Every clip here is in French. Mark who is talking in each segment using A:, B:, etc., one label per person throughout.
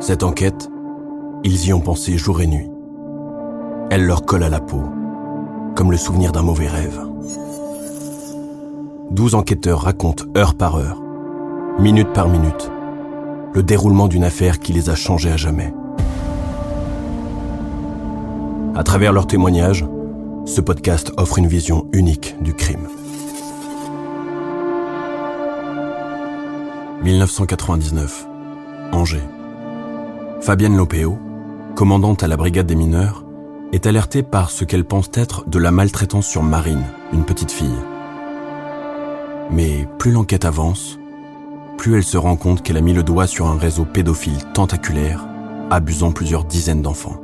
A: Cette enquête, ils y ont pensé jour et nuit. Elle leur colle à la peau, comme le souvenir d'un mauvais rêve. 12 enquêteurs racontent heure par heure, minute par minute, le déroulement d'une affaire qui les a changés à jamais. À travers leurs témoignages, ce podcast offre une vision unique du crime. 1999, Angers. Fabienne Lopéo, commandante à la brigade des mineurs, est alertée par ce qu'elle pense être de la maltraitance sur Marine, une petite fille. Mais plus l'enquête avance, plus elle se rend compte qu'elle a mis le doigt sur un réseau pédophile tentaculaire, abusant plusieurs dizaines d'enfants.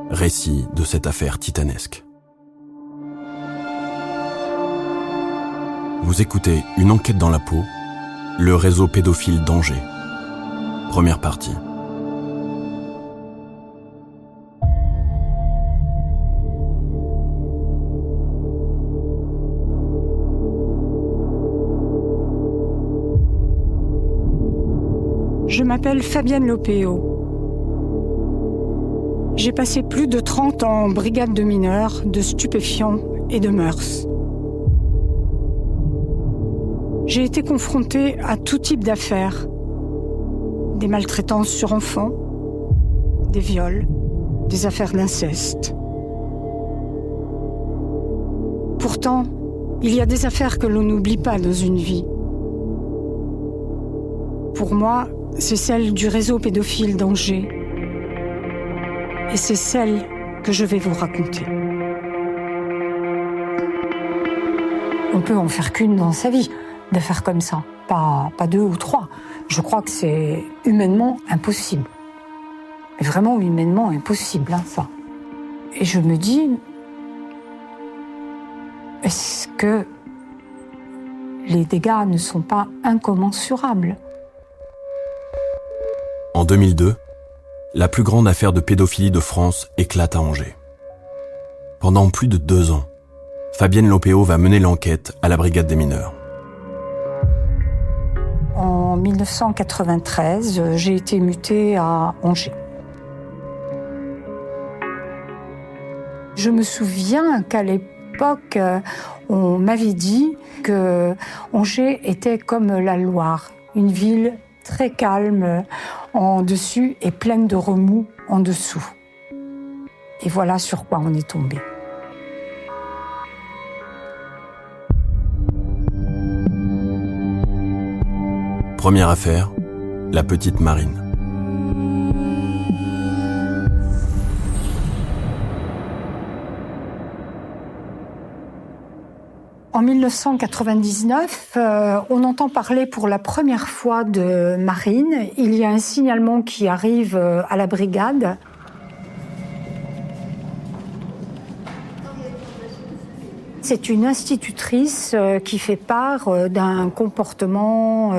A: Récit de cette affaire titanesque. Vous écoutez Une enquête dans la peau, le réseau pédophile d'Angers. Première partie.
B: Je m'appelle Fabienne Lopéo. J'ai passé plus de 30 ans en brigade de mineurs, de stupéfiants et de mœurs. J'ai été confrontée à tout type d'affaires. Des maltraitances sur enfants, des viols, des affaires d'inceste. Pourtant, il y a des affaires que l'on n'oublie pas dans une vie. Pour moi, c'est celle du réseau pédophile d'Angers. Et c'est celle que je vais vous raconter.
C: On peut en faire qu'une dans sa vie, d'affaires comme ça. Pas 2 ou 3. Je crois que c'est humainement impossible. Vraiment humainement impossible, ça. Et je me dis, est-ce que les dégâts ne sont pas incommensurables ?
A: En 2002, la plus grande affaire de pédophilie de France éclate à Angers. Pendant plus de 2 ans, Fabienne Lopéo va mener l'enquête à la brigade des mineurs.
C: En 1993, j'ai été mutée à Angers. Je me souviens qu'à l'époque, on m'avait dit que Angers était comme la Loire, une ville très calme en dessus et pleine de remous en dessous. Et voilà sur quoi on est tombé.
A: Première affaire, la petite Marine.
C: En 1999, on entend parler pour la première fois de Marine. Il y a un signalement qui arrive à la brigade. C'est une institutrice qui fait part d'un comportement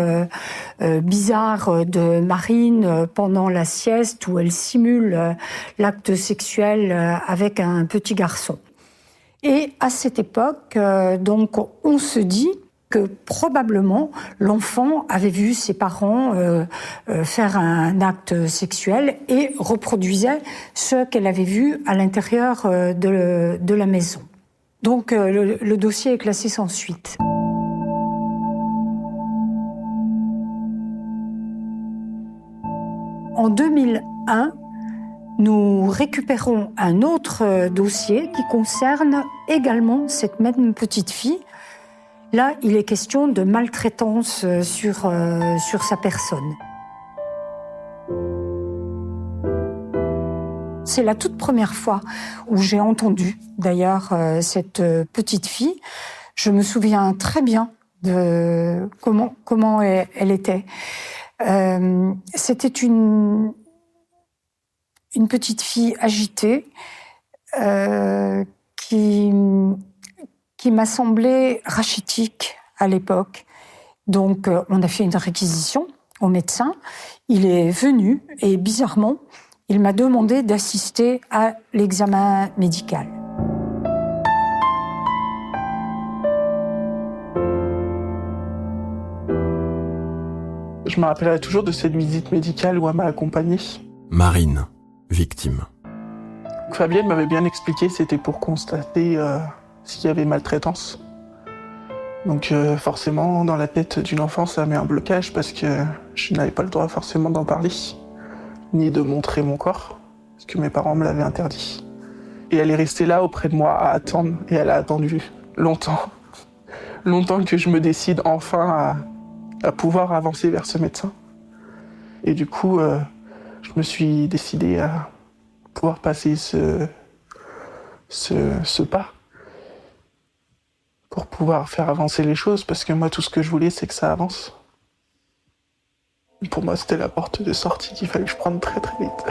C: bizarre de Marine pendant la sieste où elle simule l'acte sexuel avec un petit garçon. Et à cette époque, donc, on se dit que probablement l'enfant avait vu ses parents faire un acte sexuel et reproduisait ce qu'elle avait vu à l'intérieur de la maison. Donc le dossier est classé sans suite. En 2001, nous récupérons un autre dossier qui concerne également cette même petite fille. Là, il est question de maltraitance sur sa personne. C'est la toute première fois où j'ai entendu, d'ailleurs, cette petite fille. Je me souviens très bien de comment elle était. C'était une petite fille agitée qui m'a semblé rachitique à l'époque. Donc, on a fait une réquisition au médecin. Il est venu et bizarrement, il m'a demandé d'assister à l'examen médical.
D: Je me rappellerai toujours de cette visite médicale où elle m'a accompagné.
A: Marine, victime.
D: Fabienne m'avait bien expliqué, c'était pour constater s'il y avait maltraitance. Donc forcément, dans la tête d'une enfant, ça met un blocage parce que je n'avais pas le droit forcément d'en parler, ni de montrer mon corps, parce que mes parents me l'avaient interdit. Et elle est restée là auprès de moi à attendre, et elle a attendu longtemps. Longtemps que je me décide enfin à pouvoir avancer vers ce médecin. Et du coup, je me suis décidé à pouvoir passer ce pas pour pouvoir faire avancer les choses, parce que moi, tout ce que je voulais, c'est que ça avance. Pour moi, c'était la porte de sortie qu'il fallait que je prenne très très vite.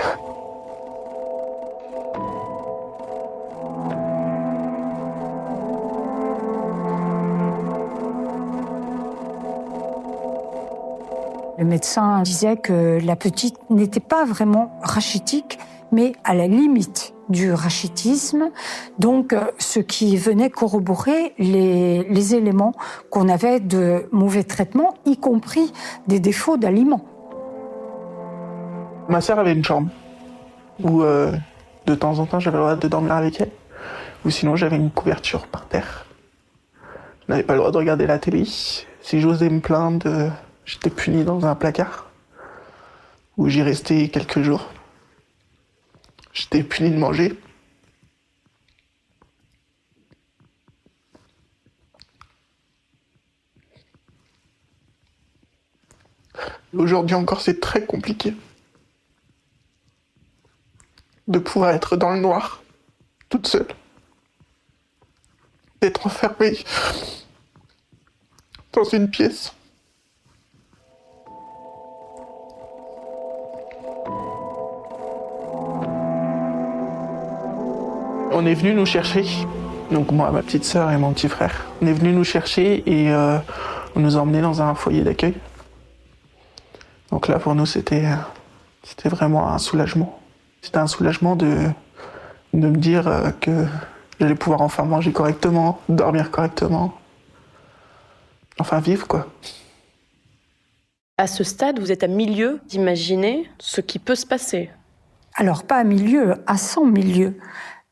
C: Le médecin disait que la petite n'était pas vraiment rachitique, mais à la limite du rachitisme, donc ce qui venait corroborer les éléments qu'on avait de mauvais traitements, y compris des défauts d'aliments.
D: Ma sœur avait une chambre où de temps en temps j'avais le droit de dormir avec elle, ou sinon j'avais une couverture par terre. Je n'avais pas le droit de regarder la télé. Si j'osais me plaindre, j'étais puni dans un placard où j'y restais quelques jours. J'étais puni de manger. Aujourd'hui encore, c'est très compliqué de pouvoir être dans le noir, toute seule, d'être enfermée dans une pièce. On est venu nous chercher, donc moi, ma petite sœur et mon petit frère. On est venu nous chercher et on nous a emmenés dans un foyer d'accueil. Donc là, pour nous, c'était vraiment un soulagement. C'était un soulagement de me dire que j'allais pouvoir enfin manger correctement, dormir correctement, enfin vivre, quoi.
E: À ce stade, vous êtes à milieu d'imaginer ce qui peut se passer.
C: Alors, pas à milieu, à 100 milieux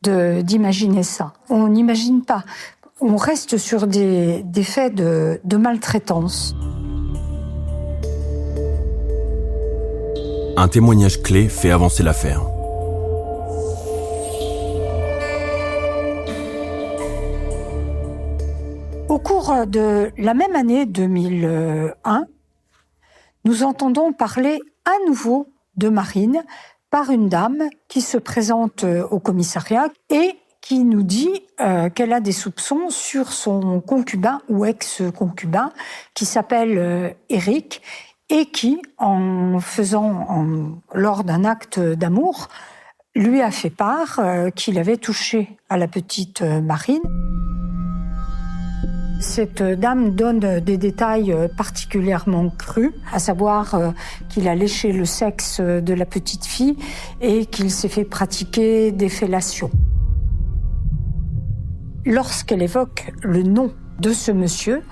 C: d'imaginer ça. On n'imagine pas. On reste sur des faits de maltraitance.
A: Un témoignage clé fait avancer l'affaire.
C: Au cours de la même année 2001, nous entendons parler à nouveau de Marine par une dame qui se présente au commissariat et qui nous dit qu'elle a des soupçons sur son concubin ou ex-concubin qui s'appelle Eric et qui, lors d'un acte d'amour, lui a fait part qu'il avait touché à la petite Marine. Cette dame donne des détails particulièrement crus, à savoir qu'il a léché le sexe de la petite fille et qu'il s'est fait pratiquer des fellations. Lorsqu'elle évoque le nom de ce monsieur,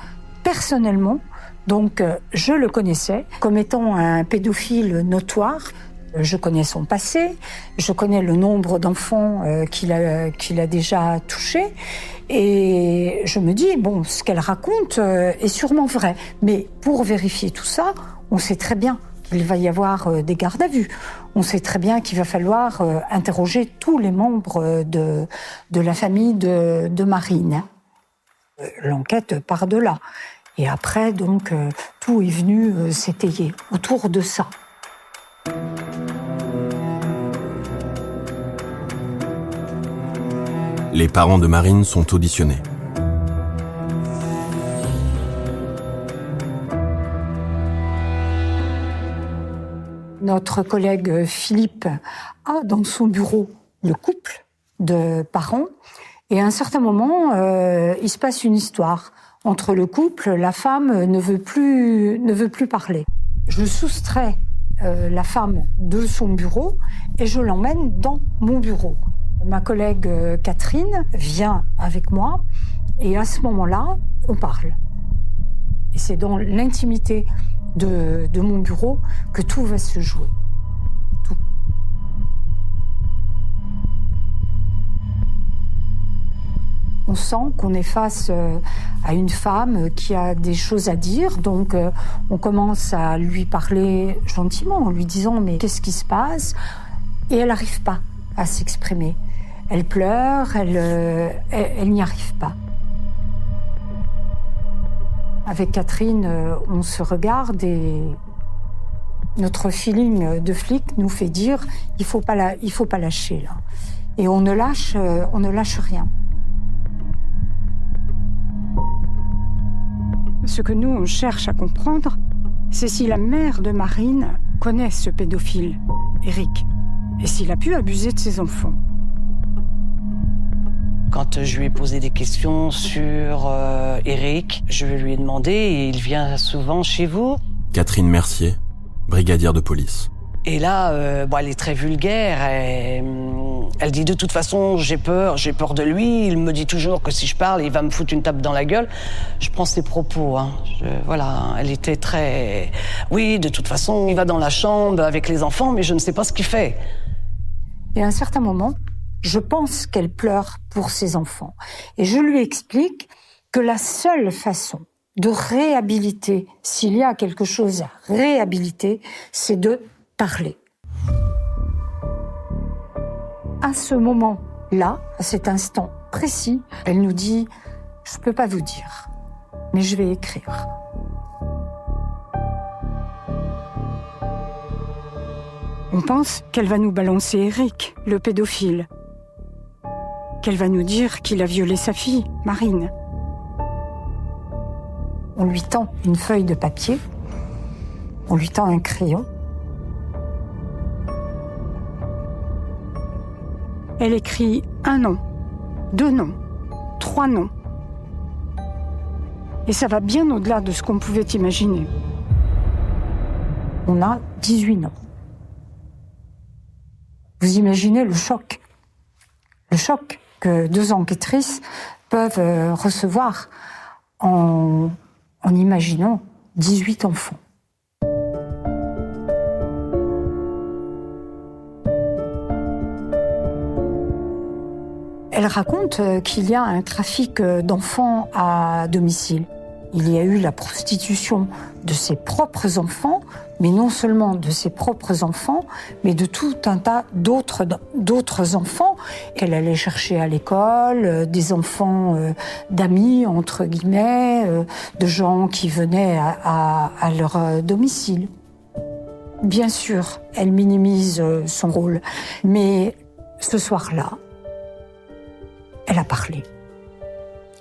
C: personnellement, donc je le connaissais comme étant un pédophile notoire. Je connais son passé, je connais le nombre d'enfants qu'il a déjà touchés, et je me dis, bon, ce qu'elle raconte est sûrement vrai. Mais pour vérifier tout ça, on sait très bien qu'il va y avoir des gardes à vue. On sait très bien qu'il va falloir interroger tous les membres de la famille de Marine. L'enquête part de là. Et après, donc, tout est venu s'étayer autour de ça.
A: Les parents de Marine sont auditionnés.
C: Notre collègue Philippe a dans son bureau le couple de parents et à un certain moment, il se passe une histoire. Entre le couple, la femme ne veut plus parler. Je soustrais la femme de son bureau et je l'emmène dans mon bureau. Ma collègue Catherine vient avec moi et à ce moment-là, on parle. Et c'est dans l'intimité de mon bureau que tout va se jouer. Tout. On sent qu'on est face à une femme qui a des choses à dire, donc on commence à lui parler gentiment en lui disant « mais qu'est-ce qui se passe ?» Et elle n'arrive pas à s'exprimer. Elle pleure, elle n'y arrive pas. Avec Catherine, on se regarde et notre feeling de flic nous fait dire « il faut pas lâcher là ». Et on ne lâche rien.
B: Ce que nous, on cherche à comprendre, c'est si la mère de Marine connaît ce pédophile, Eric, et s'il a pu abuser de ses enfants.
F: Quand je lui ai posé des questions sur Eric, je lui ai demandé, et il vient souvent chez vous?
A: Catherine Mercier, brigadière de police.
F: Et là, elle est très vulgaire. Elle dit de toute façon, j'ai peur de lui. Il me dit toujours que si je parle, il va me foutre une tape dans la gueule. Je prends ses propos. Elle était très... Oui, de toute façon, il va dans la chambre avec les enfants, mais je ne sais pas ce qu'il fait.
C: Et à un certain moment, je pense qu'elle pleure pour ses enfants. Et je lui explique que la seule façon de réhabiliter, s'il y a quelque chose à réhabiliter, c'est de parler. À ce moment-là, à cet instant précis, elle nous dit « je ne peux pas vous dire, mais je vais écrire ».
B: On pense qu'elle va nous balancer Eric, le pédophile. Qu'elle va nous dire qu'il a violé sa fille, Marine.
C: On lui tend une feuille de papier, on lui tend un crayon.
B: Elle écrit un nom, 2 noms, 3 noms. Et ça va bien au-delà de ce qu'on pouvait imaginer.
C: On a 18 noms. Vous imaginez le choc que 2 enquêtrices peuvent recevoir en imaginant 18 enfants. Elle raconte qu'il y a un trafic d'enfants à domicile. Il y a eu la prostitution de ses propres enfants, mais non seulement de ses propres enfants, mais de tout un tas d'autres enfants qu'elle allait chercher à l'école, des enfants d'amis, entre guillemets, de gens qui venaient à leur domicile. Bien sûr, elle minimise son rôle, mais ce soir-là, elle a parlé.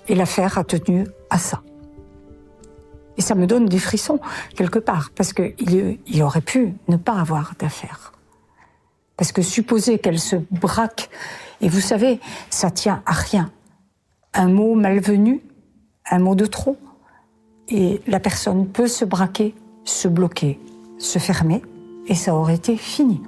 C: Et l'affaire a tenu à ça. Et ça me donne des frissons, quelque part, parce qu'il aurait pu ne pas avoir d'affaire. Parce que supposer qu'elle se braque, et vous savez, ça tient à rien. Un mot malvenu, un mot de trop, et la personne peut se braquer, se bloquer, se fermer, et ça aurait été fini.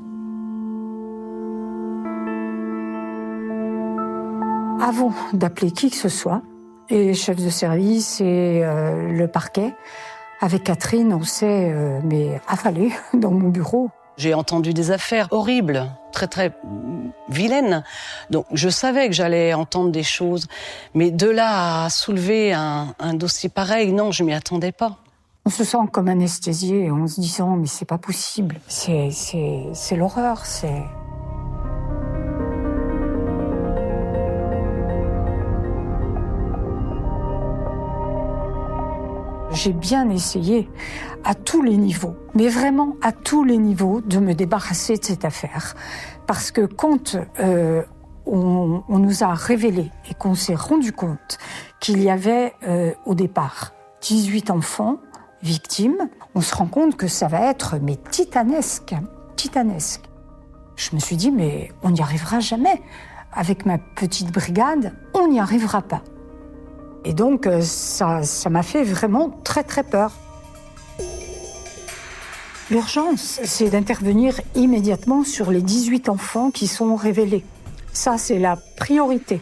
C: Avant d'appeler qui que ce soit, et les chefs de service et le parquet, avec Catherine, on s'est affalé dans mon bureau.
F: J'ai entendu des affaires horribles, très très vilaines. Donc je savais que j'allais entendre des choses. Mais de là à soulever un dossier pareil, non, je m'y attendais pas.
C: On se sent comme anesthésié en se disant « mais c'est pas possible, c'est l'horreur, c'est... » J'ai bien essayé à tous les niveaux, mais vraiment à tous les niveaux, de me débarrasser de cette affaire. Parce que quand on nous a révélé et qu'on s'est rendu compte qu'il y avait au départ 18 enfants victimes, on se rend compte que ça va être titanesque. Je me suis dit, mais on n'y arrivera jamais. Avec ma petite brigade, on n'y arrivera pas. Et donc, ça m'a fait vraiment très, très peur. L'urgence, c'est d'intervenir immédiatement sur les 18 enfants qui sont révélés. Ça, c'est la priorité.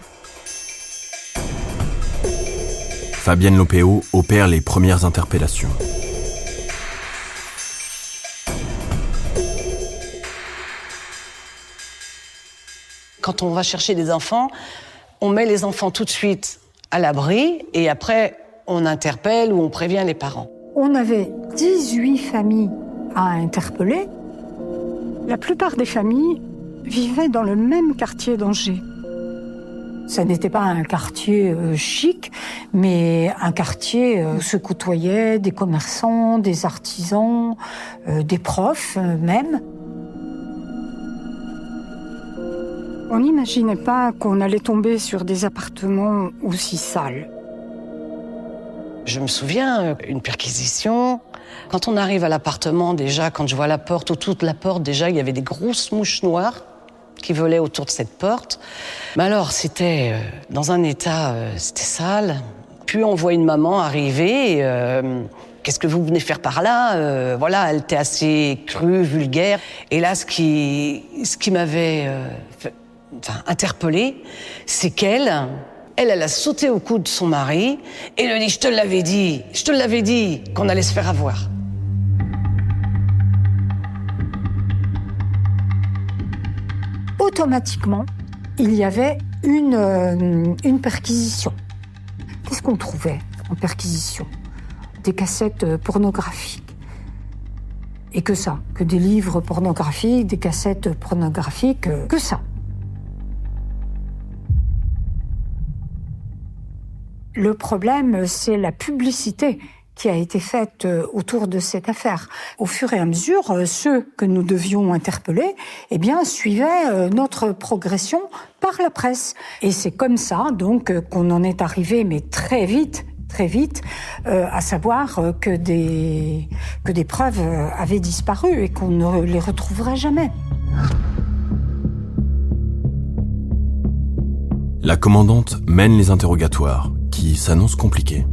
A: Fabienne Lopéo opère les premières interpellations.
F: Quand on va chercher des enfants, on met les enfants tout de suite à l'abri et après, on interpelle ou on prévient les parents.
C: On avait 18 familles à interpeller.
B: La plupart des familles vivaient dans le même quartier d'Angers.
C: Ça n'était pas un quartier chic, mais un quartier où se côtoyaient des commerçants, des artisans, des profs même.
B: On n'imaginait pas qu'on allait tomber sur des appartements aussi sales.
F: Je me souviens, une perquisition. Quand on arrive à l'appartement, déjà, quand je vois la porte, autour de la porte, déjà, il y avait des grosses mouches noires qui volaient autour de cette porte. Mais alors, c'était dans un état, c'était sale. Puis on voit une maman arriver. Qu'est-ce que vous venez faire par là? Voilà, elle était assez crue, vulgaire. Et là, ce qui m'avait interpellée, c'est qu'elle a sauté au cou de son mari et lui a dit « Je te l'avais dit qu'on allait se faire avoir ».
C: Automatiquement, il y avait une perquisition. Qu'est-ce qu'on trouvait en perquisition? Des cassettes pornographiques. Et que ça, que des livres pornographiques, des cassettes pornographiques, que ça. Le problème, c'est la publicité qui a été faite autour de cette affaire. Au fur et à mesure, ceux que nous devions interpeller, suivaient notre progression par la presse. Et c'est comme ça, donc, qu'on en est arrivé, mais très vite, à savoir que des preuves avaient disparu et qu'on ne les retrouverait jamais.
A: La commandante mène les interrogatoires, qui s'annoncent compliqués.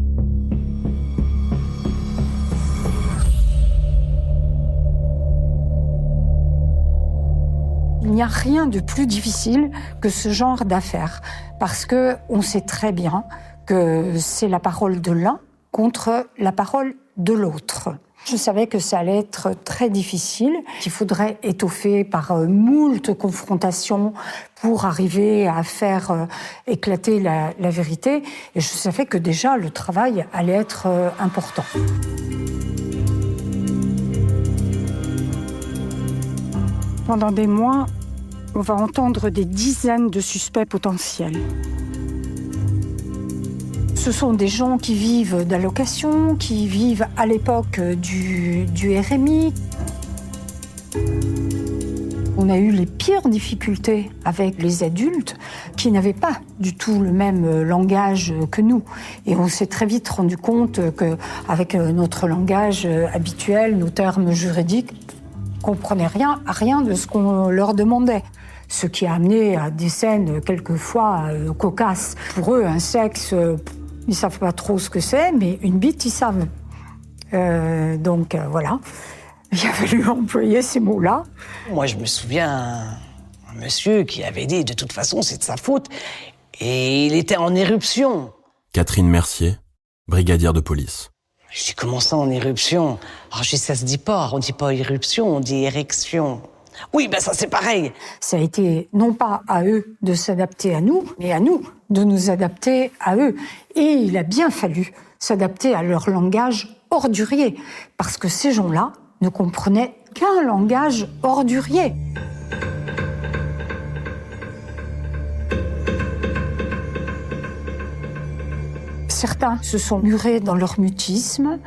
C: Il n'y a rien de plus difficile que ce genre d'affaires, parce que on sait très bien que c'est la parole de l'un contre la parole de l'autre. Je savais que ça allait être très difficile, qu'il faudrait étoffer par moult confrontations pour arriver à faire éclater la vérité. Et je savais que déjà le travail allait être important.
B: Pendant des mois, on va entendre des dizaines de suspects potentiels. Ce sont des gens qui vivent d'allocations, qui vivent à l'époque du RMI. On a eu les pires difficultés avec les adultes qui n'avaient pas du tout le même langage que nous. Et on s'est très vite rendu compte qu'avec notre langage habituel, nos termes juridiques, on ne comprenait rien à rien de ce qu'on leur demandait. Ce qui a amené à des scènes quelquefois cocasses. Pour eux, un sexe, ils ne savent pas trop ce que c'est, mais une bite, ils savent. Voilà. Il a fallu employer ces mots-là.
F: Moi, je me souviens un monsieur qui avait dit, de toute façon, c'est de sa faute. Et il était en éruption.
A: Catherine Mercier, brigadière de police.
F: Je dis, comment ça, en éruption? Alors, je dis, ça se dit pas. On dit pas éruption, on dit érection. Oui, ben ça, c'est pareil.
C: Ça a été non pas à eux de s'adapter à nous, mais à nous de nous adapter à eux. Et il a bien fallu s'adapter à leur langage ordurier, parce que ces gens-là ne comprenaient qu'un langage ordurier. Certains se sont murés dans leur mutisme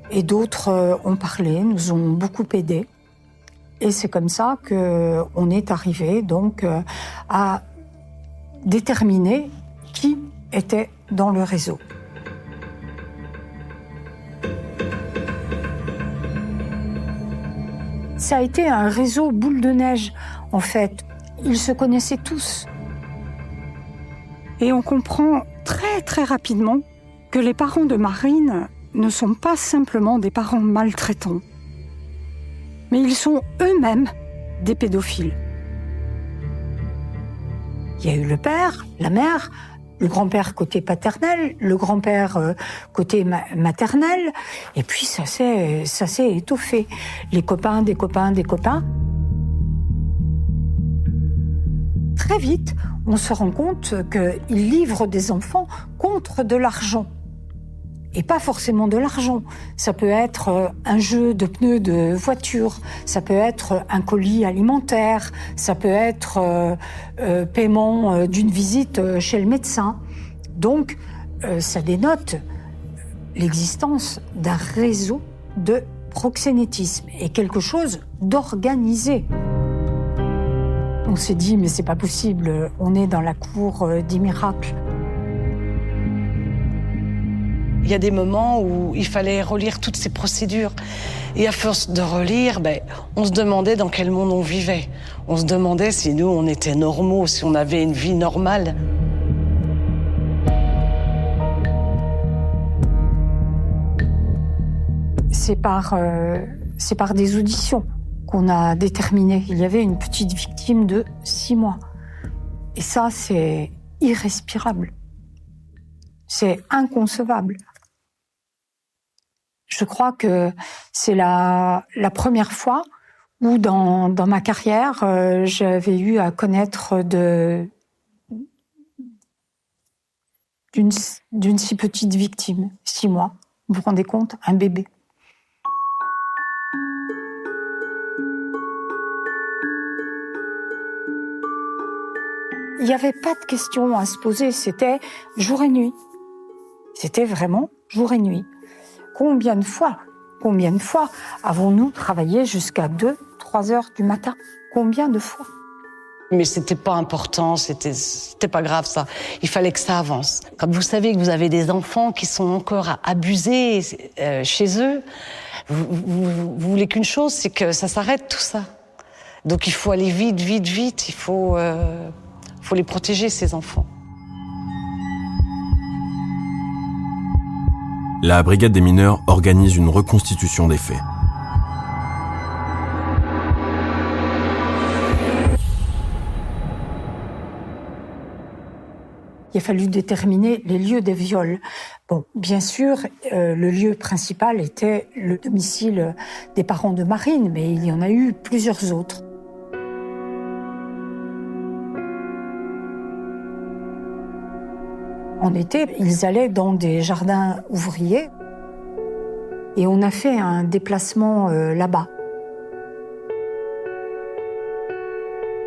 C: et d'autres ont parlé, nous ont beaucoup aidés. Et c'est comme ça qu'on est arrivé donc à déterminer qui était dans le réseau. Ça a été un réseau boule de neige, en fait. Ils se connaissaient tous.
B: Et on comprend très très rapidement que les parents de Marine ne sont pas simplement des parents maltraitants, mais ils sont eux-mêmes des pédophiles.
C: Il y a eu le père, la mère, le grand-père côté paternel, le grand-père côté maternel, et puis ça s'est étoffé. Les copains des copains des copains.
B: très vite, on se rend compte qu'ils livrent des enfants contre de l'argent. Et pas forcément de l'argent. Ça peut être un jeu de pneus de voiture, ça peut être un colis alimentaire, ça peut être paiement d'une visite chez le médecin. Donc, ça dénote l'existence d'un réseau de proxénétisme et quelque chose d'organisé. On s'est dit, mais c'est pas possible, on est dans la cour des miracles.
F: Il y a des moments où il fallait relire toutes ces procédures. Et à force de relire, on se demandait dans quel monde on vivait. On se demandait si nous, on était normaux, si on avait une vie normale.
B: C'est par des auditions qu'on a déterminé. Il y avait une petite victime de 6 mois. Et ça, c'est irrespirable. C'est inconcevable. Je crois que c'est la première fois où dans ma carrière, j'avais eu à connaître d'une si petite victime, 6 mois. Vous vous rendez compte? Un bébé. Il n'y avait pas de questions à se poser, c'était jour et nuit. C'était vraiment jour et nuit. Combien de fois avons-nous travaillé jusqu'à 2-3 heures du matin? Combien de fois?
F: Mais c'était pas important, c'était pas grave ça. Il fallait que ça avance. Quand vous savez que vous avez des enfants qui sont encore abusés chez eux, vous voulez qu'une chose, c'est que ça s'arrête tout ça. Donc il faut aller vite, vite, vite. Il faut les protéger, ces enfants.
A: La brigade des mineurs organise une reconstitution des faits.
B: Il a fallu déterminer les lieux des viols. Bon, bien sûr, le lieu principal était le domicile des parents de Marine, mais il y en a eu plusieurs autres. En été, ils allaient dans des jardins ouvriers et on a fait un déplacement là-bas.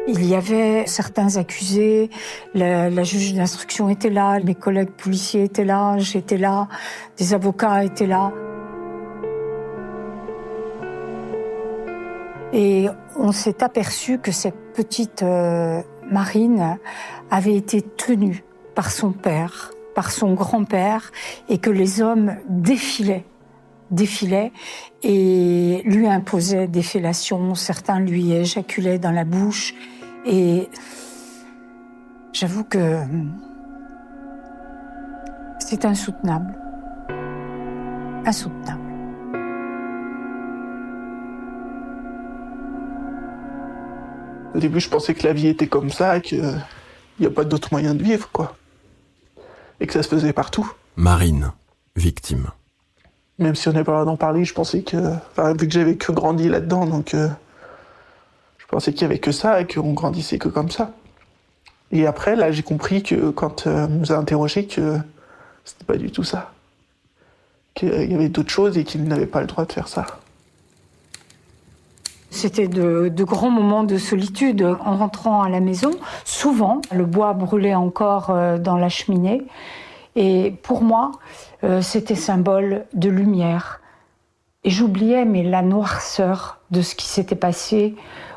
B: Il y avait certains accusés, la juge d'instruction était là, mes collègues policiers étaient là, j'étais là, des avocats étaient là. Et on s'est aperçu que cette petite Marine avait été tenue par son père, par son grand-père, et que les hommes défilaient et lui imposaient des fellations, certains lui éjaculaient dans la bouche, et j'avoue que c'est insoutenable. Insoutenable.
D: Au début, je pensais que la vie était comme ça et qu'il n'y a pas d'autre moyen de vivre, quoi. Et que ça se faisait partout.
A: Marine, victime.
D: Même si on n'est pas là d'en parler, je pensais que... Enfin, vu que j'avais que grandi là-dedans, donc... je pensais qu'il n'y avait que ça et qu'on grandissait que comme ça. Et après, là, j'ai compris que quand on nous a interrogés, que c'était pas du tout ça. Qu'il y avait d'autres choses et qu'ils n'avaient pas le droit de faire ça.
B: C'était de grands moments de solitude en rentrant à la maison. Souvent, le bois brûlait encore dans la cheminée. Et pour moi, c'était symbole de lumière. Et j'oubliais la noirceur de ce qui s'était passé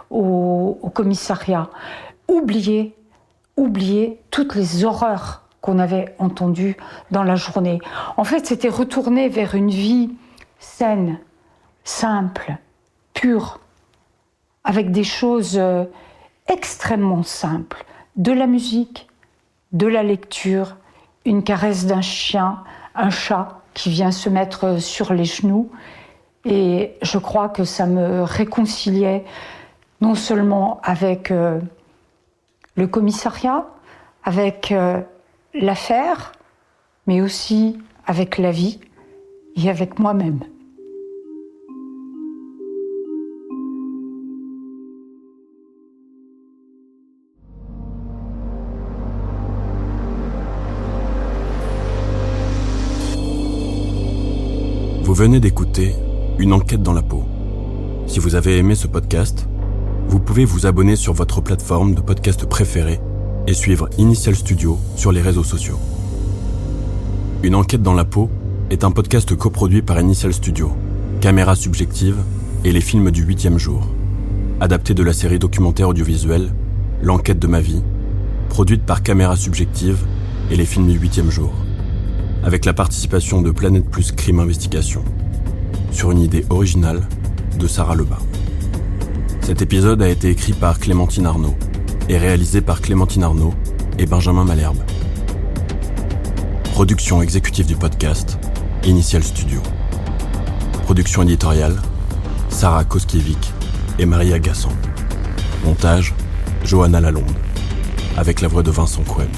B: au commissariat. Oublier toutes les horreurs qu'on avait entendues dans la journée. En fait, c'était retourner vers une vie saine, simple, pure, avec des choses extrêmement simples. De la musique, de la lecture, une caresse d'un chien, un chat qui vient se mettre sur les genoux. Et je crois que ça me réconciliait non seulement avec le commissariat, avec l'affaire, mais aussi avec la vie et avec moi-même.
A: Vous venez d'écouter Une enquête dans la peau. Si vous avez aimé ce podcast, vous pouvez vous abonner sur votre plateforme de podcast préférée et suivre Initial Studio sur les réseaux sociaux. Une enquête dans la peau est un podcast coproduit par Initial Studio, Caméra Subjective et les films du 8e jour, adapté de la série documentaire audiovisuelle L'enquête de ma vie, produite par Caméra Subjective et les films du 8e jour, avec la participation de Planète Plus Crime Investigation, sur une idée originale de Sarah Lebas. Cet épisode a été écrit par Clémentine Arnaud et réalisé par Clémentine Arnaud et Benjamin Malherbe. Production exécutive du podcast, Initial Studio. Production éditoriale, Sarah Koskiewicz et Maria Gassan. Montage, Johanna Lalonde, avec la voix de Vincent Couenne.